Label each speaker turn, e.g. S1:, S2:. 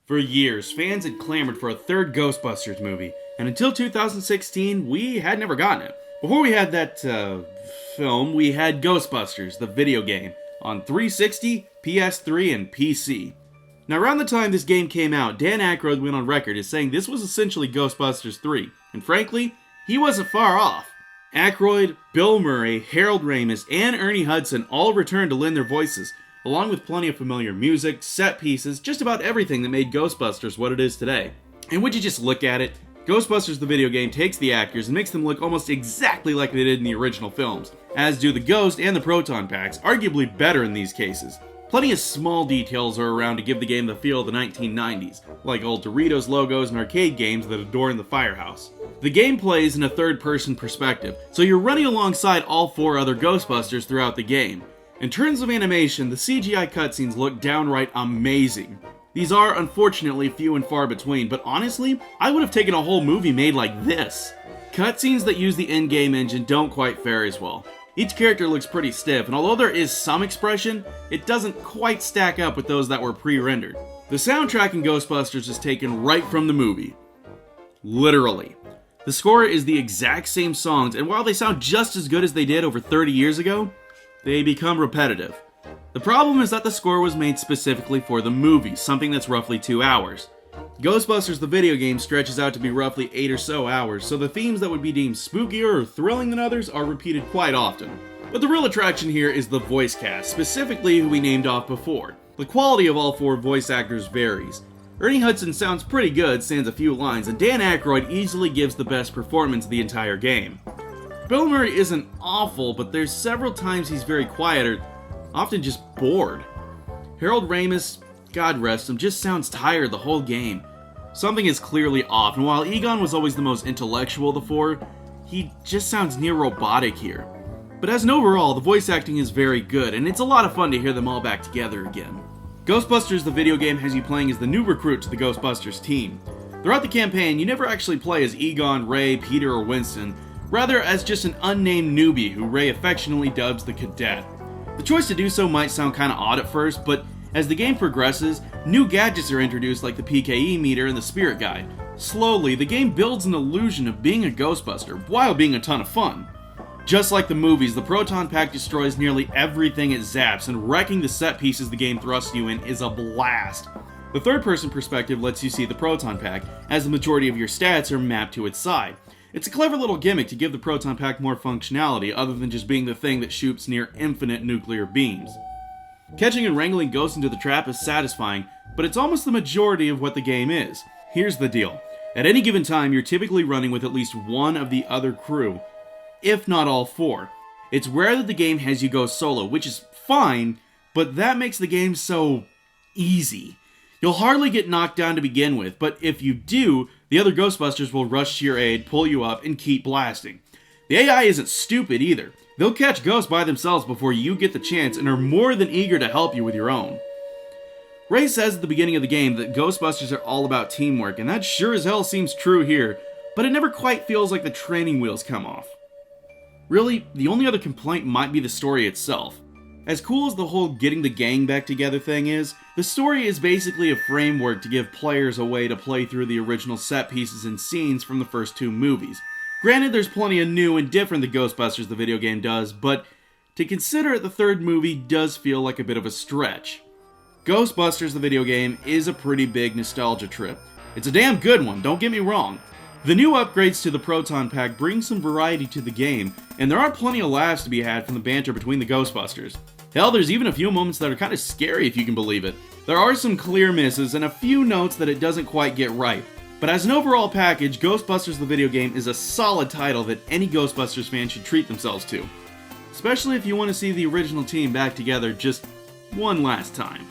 S1: For years, fans had clamored for a third Ghostbusters movie, and until 2016, we had never gotten it. Before we had that film, we had Ghostbusters, the video game, on 360, PS3, and PC. Now, around the time this game came out, Dan Aykroyd went on record as saying this was essentially Ghostbusters 3, and frankly, he wasn't far off. Aykroyd, Bill Murray, Harold Ramis, and Ernie Hudson all returned to lend their voices, along with plenty of familiar music, set pieces, just about everything that made Ghostbusters what it is today. And would you just look at it? Ghostbusters the video game takes the actors and makes them look almost exactly like they did in the original films, as do the Ghost and the Proton Packs, arguably better in these cases. Plenty of small details are around to give the game the feel of the 1990s, like old Doritos logos and arcade games that adorn the firehouse. The game plays in a third-person perspective, so you're running alongside all four other Ghostbusters throughout the game. In terms of animation, the CGI cutscenes look downright amazing. These are, unfortunately, few and far between, but honestly, I would have taken a whole movie made like this. Cutscenes that use the in-game engine don't quite fare as well. Each character looks pretty stiff, and although there is some expression, it doesn't quite stack up with those that were pre-rendered. The soundtrack in Ghostbusters is taken right from the movie. Literally. The score is the exact same songs, and while they sound just as good as they did over 30 years ago, they become repetitive. The problem is that the score was made specifically for the movie, something that's roughly 2 hours. Ghostbusters the video game stretches out to be roughly 8 or so hours, so the themes that would be deemed spookier or thrilling than others are repeated quite often. But the real attraction here is the voice cast, specifically who we named off before. The quality of all four voice actors varies. Ernie Hudson sounds pretty good, sans a few lines, and Dan Aykroyd easily gives the best performance of the entire game. Bill Murray isn't awful, but there's several times he's very quiet or often just bored. Harold Ramis, God rest him, just sounds tired the whole game. Something is clearly off, and while Egon was always the most intellectual of the four, he just sounds near robotic here. But as an overall, the voice acting is very good, and it's a lot of fun to hear them all back together again. Ghostbusters the video game has you playing as the new recruit to the Ghostbusters team. Throughout the campaign, you never actually play as Egon, Ray, Peter, or Winston, rather as just an unnamed newbie who Ray affectionately dubs the Cadet. The choice to do so might sound kinda odd at first, but as the game progresses, new gadgets are introduced like the PKE meter and the spirit guide. Slowly, the game builds an illusion of being a Ghostbuster, while being a ton of fun. Just like the movies, the Proton Pack destroys nearly everything it zaps, and wrecking the set pieces the game thrusts you in is a blast. The third-person perspective lets you see the Proton Pack, as the majority of your stats are mapped to its side. It's a clever little gimmick to give the Proton Pack more functionality, other than just being the thing that shoots near infinite nuclear beams. Catching and wrangling ghosts into the trap is satisfying, but it's almost the majority of what the game is. Here's the deal. At any given time, you're typically running with at least one of the other crew, if not all four. It's rare that the game has you go solo, which is fine, but that makes the game so easy. You'll hardly get knocked down to begin with, but if you do, the other Ghostbusters will rush to your aid, pull you up, and keep blasting. The AI isn't stupid either. They'll catch ghosts by themselves before you get the chance and are more than eager to help you with your own. Ray says at the beginning of the game that Ghostbusters are all about teamwork, and that sure as hell seems true here, but it never quite feels like the training wheels come off. Really, the only other complaint might be the story itself. As cool as the whole getting the gang back together thing is, the story is basically a framework to give players a way to play through the original set pieces and scenes from the first two movies. Granted, there's plenty of new and different that Ghostbusters the video game does, but to consider it the third movie does feel like a bit of a stretch. Ghostbusters the video game is a pretty big nostalgia trip. It's a damn good one, don't get me wrong. The new upgrades to the Proton Pack bring some variety to the game, and there are plenty of laughs to be had from the banter between the Ghostbusters. Hell, there's even a few moments that are kind of scary if you can believe it. There are some clear misses and a few notes that it doesn't quite get right. But as an overall package, Ghostbusters the video game is a solid title that any Ghostbusters fan should treat themselves to. Especially if you want to see the original team back together just one last time.